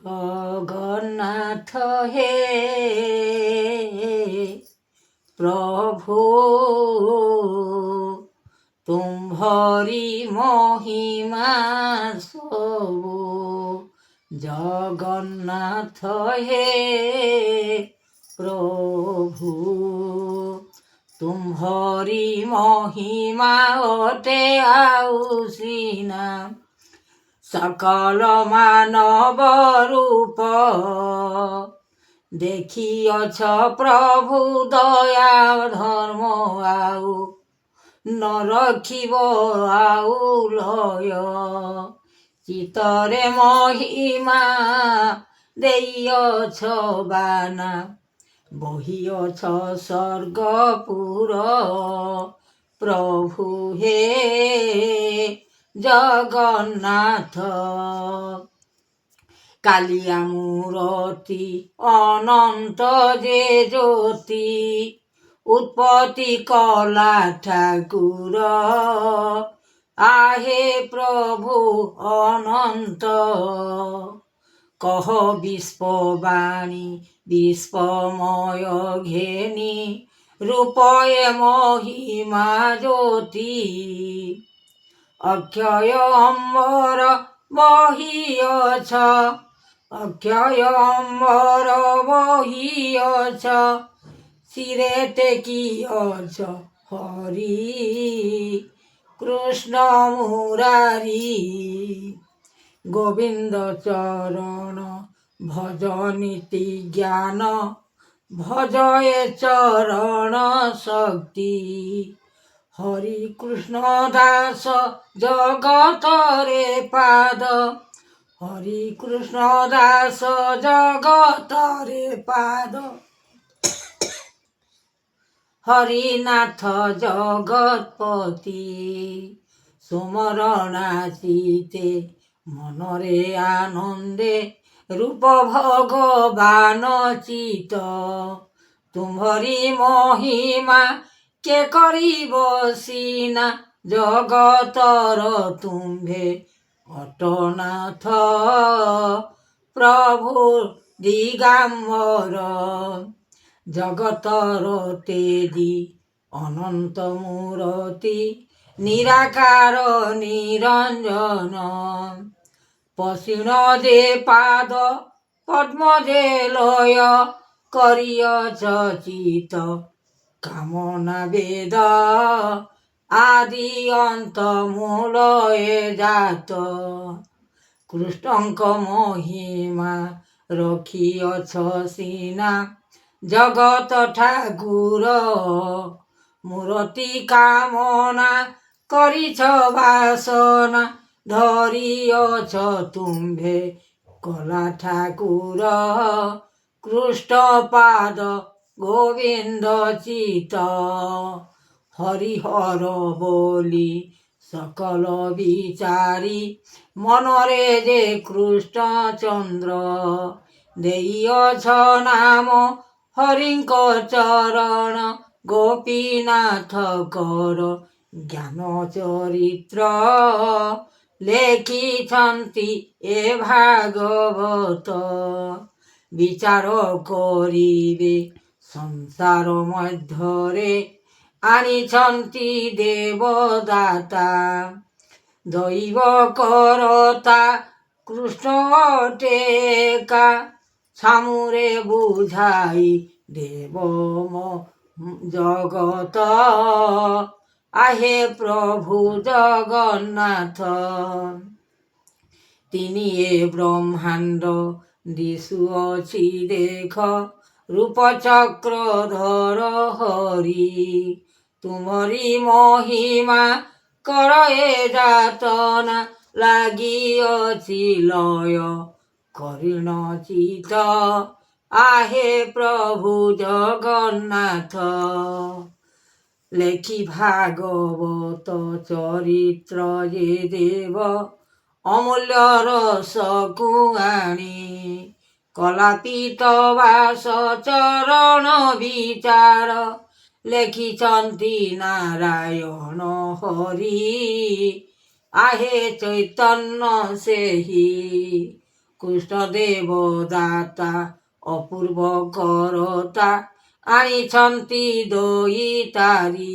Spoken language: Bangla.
জগন্নাথ হে প্রভু তুম্ভরি মহিমা সবু। জগন্নাথ হে প্রভু তুম্ভরি মহিমা অটে আউ সিনা সকল মানব রূপ। দেখিଅছ প্রভু দয়া ধর্ম আউ ন রখিব আউ লয়। চিতরে মহিমা দেইଅছ বানা বহিଅছ স্বর্গপুর। প্রভু হে জগন্নাথ কালিয়া মূরতি অনন্ত যে জ্যোতি উৎপত্তি কলা ঠাকুর। আহে প্রভু অনন্ত কহ বিশ্ববাণী বিশ্বময় ঘেনি রূপয়ে মহিমা জ্যোতি। অক্ষয় অম্বর বহিয়ছ অক্ষয় অম্বর বহিয়ছ শিরে টেকিয়ছ হরি কৃষ্ণ মুরারি। গোবিন্দ চরণ ভজ নীতি জ্ঞান ভজয়ে চরণ শক্তি। হরি কৃষ্ণ দাস জগতরে পাদ হরি কৃষ্ণ দাস জগতরে পাদ। হরিনাথ জগৎপতি সুমরণাচিতে মনরে আনন্দে রূপ ভগবান চিত। তুম্ভরি মহিমা কে করিব সিনা জগতর তুম্ভে অটনাথ। প্রভু দিগাম্বর জগতর তেজি অনন্ত মূরতি নিরাকার নিরঞ্জন। পশিণ যে পাদ পদ্ম যে লয় করিয়ছ চিত কামনা বেদ আদি অন্ত মূলয়ে জাত। কৃষ্ণଙ୍କ মহিমা রখিয়ছ সিনা জগত ঠাকুর। মূরতি কামনা করিছ বাসনা ধরিয়ছ তুম্ভে কলা ঠাকুর। কৃষ্ণ পাদ গোবিন্দ চিত হরিহর বলি সকল বিচারি মনরে যে কৃষ্ণ চন্দ্র। দেইয়ছ নাম হরিঙ্ক চরণ গোপীনাথ কর জ্ঞান চরিত্র। লেখিছন্তি এ ভাগবত বিচার করিবে সংসার মধ্যরে আনিছন্তি দেবদাতা। দৈব করতা কৃষ্ণ টেকা ছামুরে বুঝাই দেব জগত। আহে প্রভু জগন্নাথ তিনি এ ব্রহ্মাণ্ড দিশুଅছি দেখ রূপচক্রধর হরি। তুমরি মহিমা কর এ যাতনা লাগিଅছি লয় করিণ চিত। আহে প্রভু জগন্নাথ লেখি ভাগবত চরিত্র যে দেব অমূল্য রস কুয়াণী। কলাপিত বাস চরণ বিচার লেখিছন্তি নারায়ণ হরি। আহে চৈতন্য সেহি କୃଷ୍ଣ ଦେବ ଦାତା ଅପୂର୍ବ କରତା ଆଣିଛନ୍ତି ଦଇ ତାରି।